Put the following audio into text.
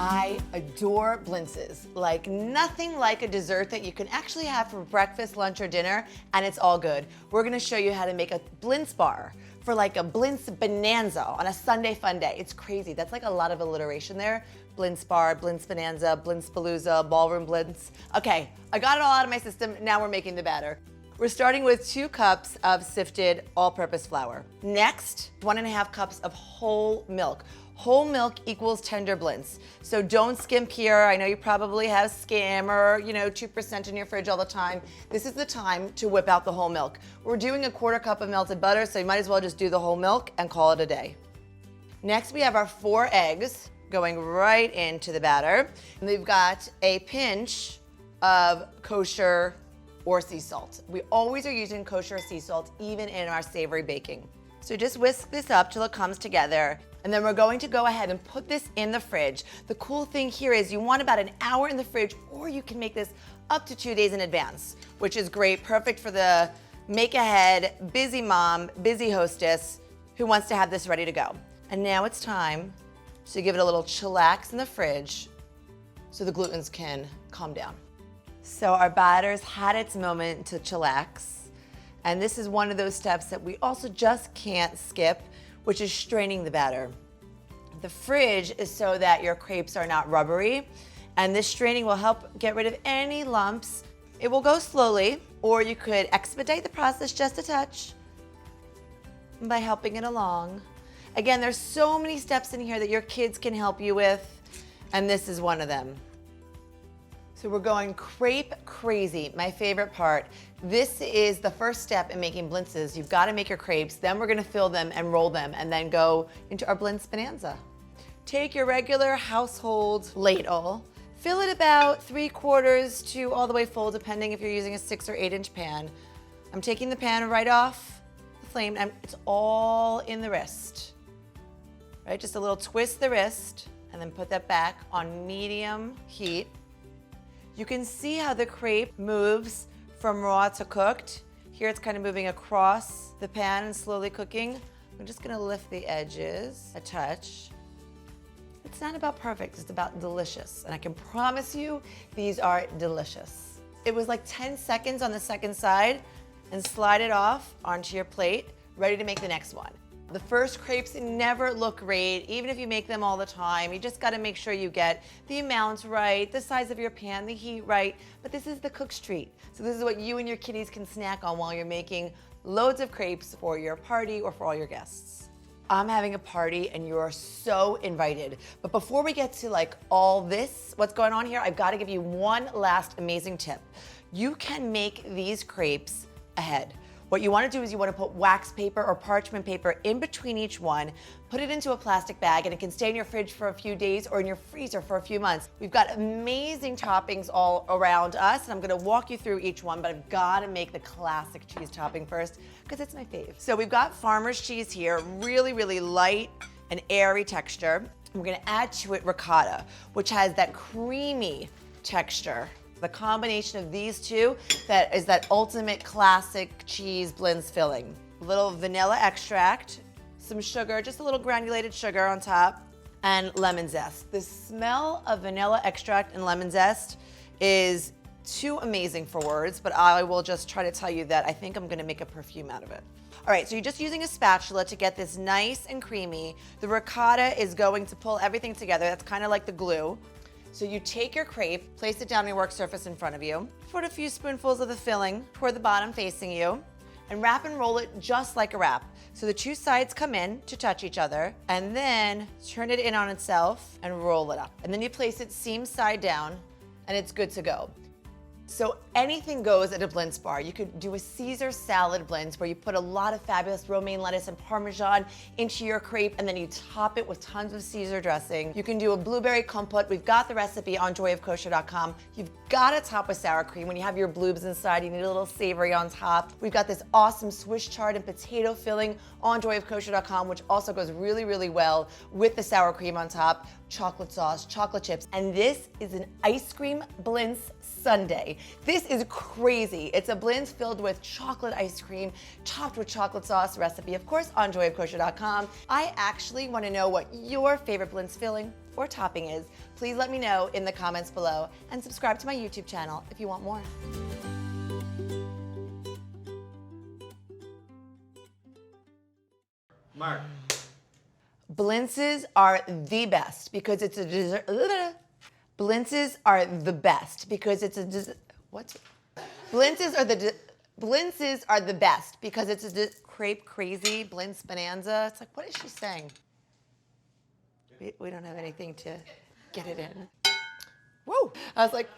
I adore blintzes. Like nothing like a dessert that you can actually have for breakfast, lunch, or dinner, and it's all good. We're gonna show you how to make a blintz bar for like a blintz bonanza on a Sunday fun day. It's crazy. That's like a lot of alliteration there. Blintz bar, blintz bonanza, blintz palooza, ballroom blintz. Okay, I got it all out of my system. Now we're making the batter. We're starting with 2 cups of sifted all-purpose flour. Next, 1.5 cups of whole milk. Whole milk equals tender blintz. So don't skimp here. I know you probably have skim or 2% in your fridge all the time. This is the time to whip out the whole milk. We're doing 1/4 cup of melted butter, so you might as well just do the whole milk and call it a day. Next, we have our 4 eggs going right into the batter. And we've got a pinch of kosher or sea salt. We always are using kosher sea salt, even in our savory baking. So just whisk this up till it comes together. And then we're going to go ahead and put this in the fridge. The cool thing here is you want about an hour in the fridge, or you can make this up to 2 days in advance, which is great, perfect for the make ahead, busy mom, busy hostess who wants to have this ready to go. And now it's time to give it a little chillax in the fridge so the glutens can calm down. So our batter's had its moment to chillax. And this is one of those steps that we also just can't skip, which is straining the batter. The fridge is so that your crepes are not rubbery, and this straining will help get rid of any lumps. It will go slowly, or you could expedite the process just a touch by helping it along. Again, there's so many steps in here that your kids can help you with, and this is one of them. So we're going crepe crazy, my favorite part. This is the first step in making blintzes. You've got to make your crepes, then we're gonna fill them and roll them and then go into our blintz bonanza. Take your regular household ladle, fill it about 3/4 to all the way full, depending if you're using a 6 or 8-inch pan. I'm taking the pan right off the flame, and it's all in the wrist. Right, just a little twist the wrist, and then put that back on medium heat. You can see how the crepe moves from raw to cooked. Here it's kind of moving across the pan and slowly cooking. I'm just gonna lift the edges a touch. It's not about perfect, it's about delicious. And I can promise you, these are delicious. It was like 10 seconds on the second side, and slide it off onto your plate, ready to make the next one. The first crepes never look great, even if you make them all the time. You just gotta make sure you get the amounts right, the size of your pan, the heat right, but this is the cook's treat. So this is what you and your kiddies can snack on while you're making loads of crepes for your party or for all your guests. I'm having a party and you are so invited. But before we get to like all this, what's going on here, I've gotta give you one last amazing tip. You can make these crepes ahead. What you want to do is you want to put wax paper or parchment paper in between each one, put it into a plastic bag, and it can stay in your fridge for a few days or in your freezer for a few months. We've got amazing toppings all around us, and I'm going to walk you through each one, but I've got to make the classic cheese topping first because it's my fave. So we've got farmer's cheese here, really, really light and airy texture. We're going to add to it ricotta, which has that creamy texture. The combination of these two, that is that ultimate classic cheese blintz filling. A little vanilla extract, some sugar, just a little granulated sugar on top, and lemon zest. The smell of vanilla extract and lemon zest is too amazing for words, but I will just try to tell you that I think I'm gonna make a perfume out of it. All right, so you're just using a spatula to get this nice and creamy. The ricotta is going to pull everything together. That's kind of like the glue. So you take your crepe, place it down on your work surface in front of you, put a few spoonfuls of the filling toward the bottom facing you, and wrap and roll it just like a wrap. So the 2 sides come in to touch each other, and then turn it in on itself and roll it up. And then you place it seam side down, and it's good to go. So anything goes at a blintz bar. You could do a Caesar salad blintz where you put a lot of fabulous romaine lettuce and Parmesan into your crepe, and then you top it with tons of Caesar dressing. You can do a blueberry compote. We've got the recipe on joyofkosher.com. You've got to top with sour cream. When you have your bloobs inside, you need a little savory on top. We've got this awesome Swiss chard and potato filling on joyofkosher.com, which also goes really, really well with the sour cream on top, chocolate sauce, chocolate chips, and this is an ice cream blintz sundae. me. This is crazy. It's a blintz filled with chocolate ice cream, topped with chocolate sauce. Recipe, of course, on joyofkosher.com. I actually want to know what your favorite blintz filling or topping is. Please let me know in the comments below, and subscribe to my YouTube channel if you want more. Mark. Blintzes are the best because it's a dessert. Blintzes are the best because it's a dessert. What? Blintzes are the best because it's a crepe crazy blintz bonanza. It's like, what is she saying? We don't have anything to get it in. Woo! I was like,